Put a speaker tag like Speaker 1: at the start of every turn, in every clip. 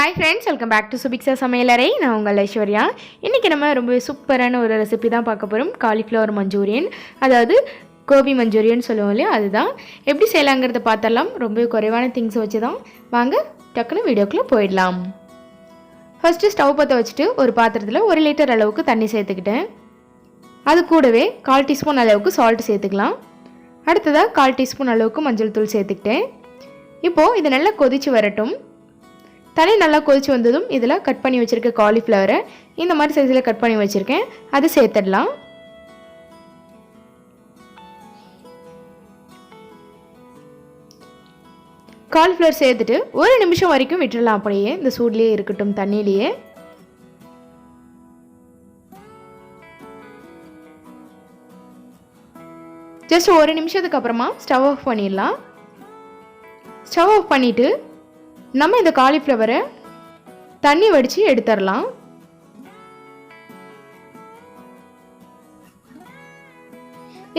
Speaker 1: Hi friends, welcome back to Subhiksha Samayalarai. நான் உங்கள் ஐஸ்வர்யா. இன்றைக்கி நம்ம ரொம்ப சூப்பரான ஒரு ரெசிபி தான் பார்க்க போகிறோம். காலிஃப்ளவர் மஞ்சூரியன், அதாவது கோபி மஞ்சூரியன் சொல்லுவோம் இல்லையா, அதுதான் எப்படி செய்யலாங்கிறத பார்த்தலாம். ரொம்ப குறைவான திங்ஸ் வச்சு தான். வாங்க டக்குன்னு வீடியோக்குள்ளே போயிடலாம். ஃபஸ்ட்டு ஸ்டவ் பற்ற வச்சுட்டு ஒரு பாத்திரத்தில் 1 லிட்டர் அளவுக்கு தண்ணி சேர்த்துக்கிட்டேன். அது கூடவே 1/4 டீஸ்பூன் அளவுக்கு சால்ட் சேர்த்துக்கலாம். அடுத்ததாக 1/4 டீஸ்பூன் அளவுக்கு மஞ்சள் தூள் சேர்த்துக்கிட்டேன். இப்போது இது நல்லா கொதித்து வரட்டும். தண்ணி நல்லா கொதிச்சு வந்ததும் இதில் கட் பண்ணி வச்சுருக்க காலிஃப்ளவரை இந்த மாதிரி சைஸில் கட் பண்ணி வச்சுருக்கேன், அது சேர்த்துடலாம். காலிஃப்ளவர் சேர்த்துட்டு 1 நிமிஷம் வரைக்கும் விட்டுடலாம். அப்படியே இந்த சூட்லேயே இருக்கட்டும், தண்ணியிலேயே. ஜஸ்ட் 1 நிமிஷத்துக்கு அப்புறமா ஸ்டவ் ஆஃப் பண்ணிடலாம். ஸ்டவ் ஆஃப் பண்ணிவிட்டு நம்ம இந்த காலிஃப்ளவரை தண்ணி வடித்து எடுத்துடலாம்.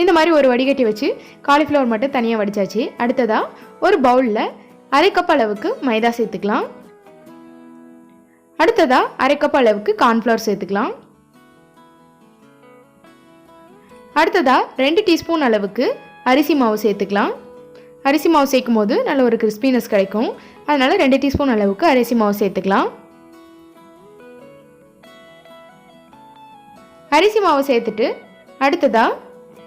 Speaker 1: இந்த மாதிரி ஒரு வடிகட்டி வச்சு காலிஃப்ளவர் மட்டும் தனியாக வடித்தாச்சு. அடுத்ததாக ஒரு பவுலில் 1/2 கப் அளவுக்கு மைதா சேர்த்துக்கலாம். அடுத்ததாக 1/2 கப் அளவுக்கு கார்ன்ஃப்ளவர் சேர்த்துக்கலாம். அடுத்ததாக 2 டீஸ்பூன் அளவுக்கு அரிசி மாவு சேர்த்துக்கலாம். அரிசி மாவு சேர்க்கும் போது நல்ல ஒரு கிறிஸ்பினஸ் கிடைக்கும். அதனால் 2 டீஸ்பூன் அளவுக்கு அரிசி மாவு சேர்த்துக்கலாம். அரிசி மாவு சேர்த்துட்டு அடுத்ததாக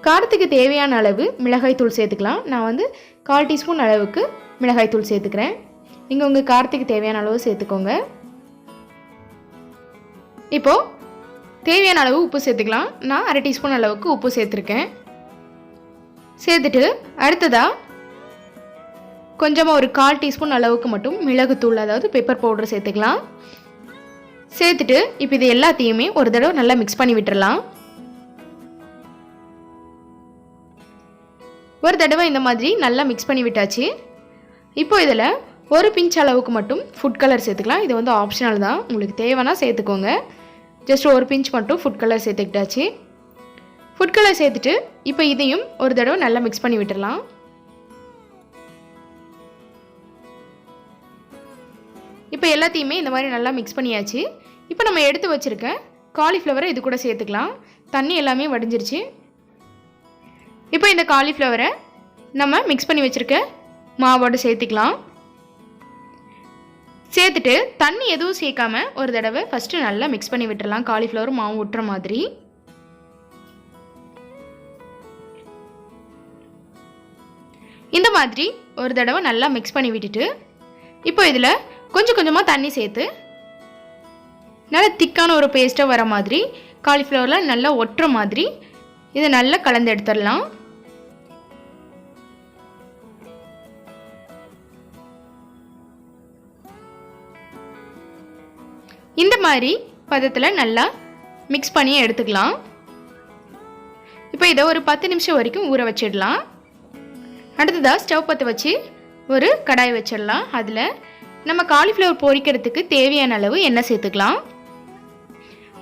Speaker 1: காரத்துக்கு தேவையான அளவு மிளகாய் தூள் சேர்த்துக்கலாம். நான் 1/4 டீஸ்பூன் அளவுக்கு மிளகாய் தூள் சேர்த்துக்கிறேன். நீங்கள் உங்கள் காரத்துக்கு தேவையான அளவு சேர்த்துக்கோங்க. இப்போது தேவையான அளவு உப்பு சேர்த்துக்கலாம். நான் 1/2 டீஸ்பூன் அளவுக்கு உப்பு சேர்த்துருக்கேன். சேர்த்துட்டு அடுத்ததாக கொஞ்சமாக ஒரு 1/4 டீஸ்பூன் அளவுக்கு மட்டும் மிளகுத்தூள், அதாவது பெப்பர் பவுடர் சேர்த்துக்கலாம். சேர்த்துட்டு இப்போ இது எல்லாத்தையுமே ஒரு தடவை நல்லா மிக்ஸ் பண்ணி விட்டுறலாம். ஒரு தடவை இந்த மாதிரி நல்லா மிக்ஸ் பண்ணி விட்டாச்சு. இப்போ இதில் ஒரு பிஞ்ச் அளவுக்கு மட்டும் ஃபுட் கலர் சேர்த்துக்கலாம். இது ஆப்ஷனல் தான், உங்களுக்கு தேவைன்னா சேர்த்துக்கோங்க. ஜஸ்ட் ஒரு பிஞ்ச் மட்டும் ஃபுட் கலர் சேர்த்துக்கிட்டாச்சு. ஃபுட் கலர் சேர்த்துட்டு இப்போ இதையும் ஒரு தடவை நல்லா மிக்ஸ் பண்ணி விட்டுடலாம். இப்போ எல்லாத்தையுமே இந்த மாதிரி நல்லா மிக்ஸ் பண்ணியாச்சு. இப்போ நம்ம எடுத்து வச்சுருக்க காலிஃப்ளவரை இது கூட சேர்த்துக்கலாம். தண்ணி எல்லாமே வடிஞ்சிருச்சு. இப்போ இந்த காலிஃப்ளவரை நம்ம மிக்ஸ் பண்ணி வச்சுருக்க மாவோடு சேர்த்துக்கலாம். சேர்த்துட்டு தண்ணி எதுவும் சேர்க்காம ஒரு தடவை ஃபஸ்ட்டு நல்லா மிக்ஸ் பண்ணி விட்டுடலாம். காலிஃப்ளவர் மாவு விட்டுற மாதிரி. இந்த மாதிரி ஒரு தடவை நல்லா மிக்ஸ் பண்ணி விட்டுட்டு இப்போ இதில் கொஞ்சம் கொஞ்சமாக தண்ணி சேர்த்து நல்லா திக்கான ஒரு பேஸ்ட்டாக வர மாதிரி, காலிஃப்ளவரில் நல்லா ஒட்டுற மாதிரி இதை நல்லா கலந்து எடுத்துடலாம். இந்த மாதிரி பதத்தில் நல்லா மிக்ஸ் பண்ணி எடுத்துக்கலாம். இப்போ இதை ஒரு 10 நிமிஷம் வரைக்கும் ஊற வச்சிடலாம். அடுத்ததாக ஸ்டவ் பற்ற வச்சு ஒரு கடாய் வச்சிடலாம். அதில் நம்ம காலிஃப்ளவர் பொரிக்கிறதுக்கு தேவையான அளவு எண்ணெய் சேர்த்துக்கலாம்.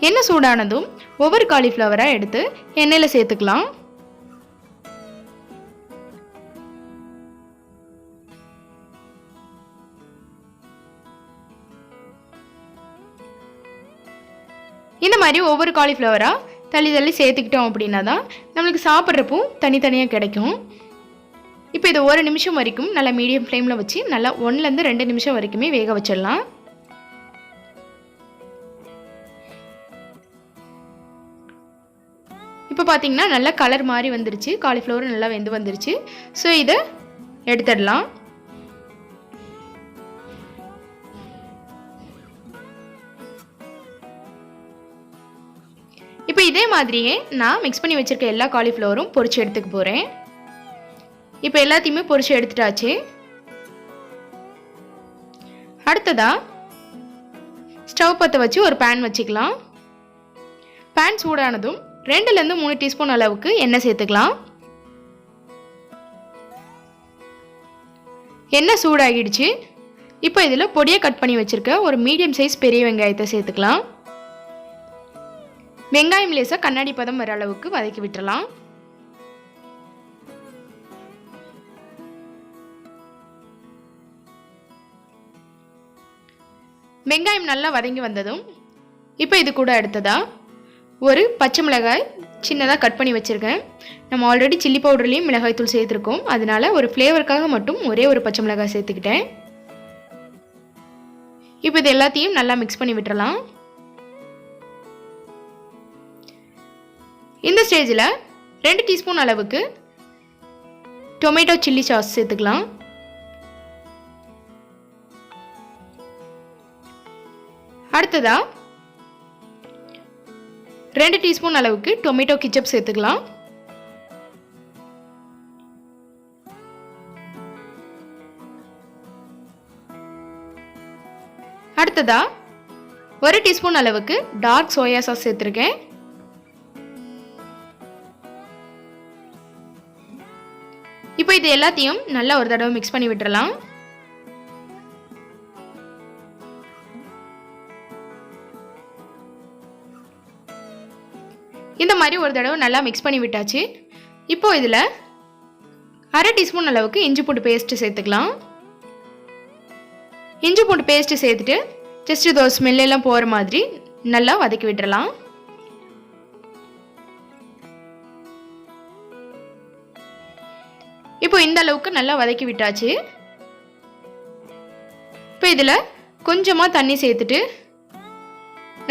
Speaker 1: எண்ணெய் சூடானதும் ஒவ்வொரு காலிஃப்ளவராக எடுத்து எண்ணெயில் சேர்த்துக்கலாம். இந்த மாதிரி ஒவ்வொரு காலிஃப்ளவராக தள்ளி தள்ளி சேர்த்துக்கிட்டோம் அப்படின்னா தான் நம்மளுக்கு சாப்பிட்றப்போ தனித்தனியாக கிடைக்கும். இப்போ இது 1 நிமிஷம் வரைக்கும் நல்லா மீடியம் ஃப்ளேமில் வச்சு நல்லா 1லேருந்து 2 நிமிஷம் வரைக்குமே வேக வச்சிடலாம். இப்போ பார்த்தீங்கன்னா நல்லா கலர் மாதிரி வந்துருச்சு. காலிஃப்ளவர் நல்லா வெந்து வந்துருச்சு. ஸோ இதை எடுத்துடலாம். இப்போ இதே மாதிரியே நான் மிக்ஸ் பண்ணி வச்சுருக்க எல்லா காலிஃப்ளவரும் பொரிச்சு எடுத்துக்க போகிறேன். இப்போ எல்லாத்தையுமே பொரிச்சு எடுத்துட்டாச்சு. அடுத்ததாக ஸ்டவ் பற்ற வச்சு ஒரு பேன் வச்சுக்கலாம். பேன் சூடானதும் 2லேருந்து 3 டீஸ்பூன் அளவுக்கு எண்ணெய் சேர்த்துக்கலாம். எண்ணெய் சூடாகிடுச்சு. இப்போ இதில் பொடியை கட் பண்ணி வச்சுருக்க ஒரு மீடியம் சைஸ் பெரிய வெங்காயத்தை சேர்த்துக்கலாம். வெங்காயம் லேசாக கண்ணாடி பதம் வர அளவுக்கு வதக்கி விட்டுறலாம். வெங்காயம் நல்லா வதங்கி வந்ததும் இப்போ இது கூட அடுத்ததாக ஒரு பச்சை மிளகாய் சின்னதாக கட் பண்ணி வச்சுருக்கேன். நம்ம ஆல்ரெடி சில்லி பவுடர்லேயும் மிளகாய் தூள் சேர்த்துருக்கோம், அதனால ஒரு ஃப்ளேவருக்காக மட்டும் ஒரே ஒரு பச்சை மிளகாய் சேர்த்துக்கிட்டேன். இப்போ இது எல்லாத்தையும் நல்லா மிக்ஸ் பண்ணி விட்டுறலாம். இந்த ஸ்டேஜில் 2 டீஸ்பூன் அளவுக்கு டொமேட்டோ சில்லி சாஸ் சேர்த்துக்கலாம். அடுத்ததாக 2 டீஸ்பூன் அளவுக்கு டொமேட்டோ கெச்சப் சேர்த்துக்கலாம். அடுத்ததா 1 டீஸ்பூன் அளவுக்கு டார்க் சோயா சாஸ் சேர்த்துருக்கேன். இப்போ இது எல்லாத்தையும் நல்லா ஒரு தடவை மிக்ஸ் பண்ணி விட்டுறலாம். இந்த மாதிரி ஒரு தடவை நல்லா மிக்ஸ் பண்ணி விட்டாச்சு. இப்போ இதில் 1/2 டீஸ்பூன் அளவுக்கு இஞ்சி பூண்டு பேஸ்ட்டு சேர்த்துக்கலாம். இஞ்சி பூண்டு பேஸ்ட்டு சேர்த்துட்டு ஜஸ்ட் இதோ ஸ்மெல்லாம் போகிற மாதிரி நல்லா வதக்கி விட்டுறலாம். இப்போ இந்த அளவுக்கு நல்லா வதக்கி விட்டாச்சு. இப்போ இதில் கொஞ்சமாக தண்ணி சேர்த்துட்டு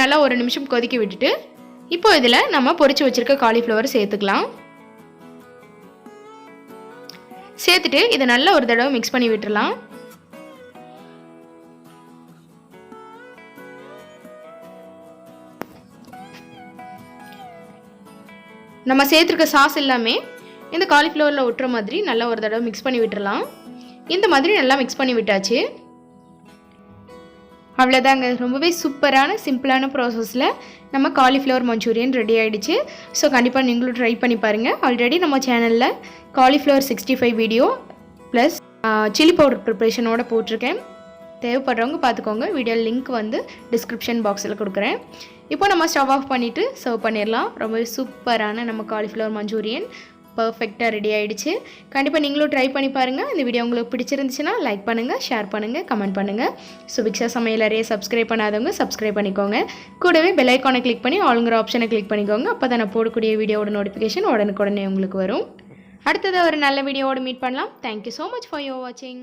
Speaker 1: நல்லா ஒரு நிமிஷம் கொதிக்க விட்டுட்டு இப்போ இதில் நம்ம பொரிச்சு வச்சிருக்க காலிஃப்ளவர் சேர்த்துக்கலாம். சேர்த்துட்டு இதை நல்லா ஒரு தடவை மிக்ஸ் பண்ணி விட்டுறலாம். நம்ம சேர்த்துருக்க சாஸ் எல்லாமே இந்த காலிஃப்ளவரில் ஒட்டுற மாதிரி நல்லா ஒரு தடவை மிக்ஸ் பண்ணி விட்டுறலாம். இந்த மாதிரி நல்லா மிக்ஸ் பண்ணி விட்டாச்சு. அவ்வளோதாங்க, ரொம்பவே சூப்பரான சிம்பிளான ப்ராசஸில் நம்ம காலிஃப்ளவர் மஞ்சூரியன் ரெடி ஆகிடுச்சு. ஸோ கண்டிப்பாக நீங்களும் ட்ரை பண்ணி பாருங்கள். ஆல்ரெடி நம்ம சேனலில் cauliflower 65 video plus chilli powder ப்ரிப்ரேஷனோட போட்டிருக்கேன். தேவைப்படுறவங்க பார்த்துக்கோங்க. வீடியோ லிங்க் வந்து டிஸ்கிரிப்ஷன் பாக்ஸில் கொடுக்குறேன். இப்போ நம்ம ஸ்டவ் ஆஃப் பண்ணிவிட்டு சர்வ் பண்ணிடலாம். ரொம்பவே சூப்பரான நம்ம காலிஃப்ளவர் மஞ்சூரியன் பர்ஃபெக்டாக ரெடி ஆகிடுச்சு. கண்டிப்பாக நீங்களும் ட்ரை பண்ணி பாருங்கள். இந்த வீடியோ உங்களுக்கு பிடிச்சிருந்துச்சுன்னா லைக் பண்ணுங்கள், ஷேர் பண்ணுங்கள், கமெண்ட் பண்ணுங்கள். சுபிக்ஷா சமையலறையை சப்ஸ்கிரைப் பண்ணாதவங்க சப்ஸ்கிரைப் பண்ணிக்கோங்க. கூடவே பெல் ஐக்கானை கிளிக் பண்ணி ஆளுங்கிற ஆப்ஷனை கிளிக் பண்ணிக்கோங்க. அப்போ தான் நான் போடக்கூடிய வீடியோட நோட்டிஃபிகேஷன் உடனுக்குடனே உங்களுக்கு வரும். அடுத்தது ஒரு நல்ல வீடியோவோடு மீட் பண்ணலாம். Thank you so much for your வாட்சிங்.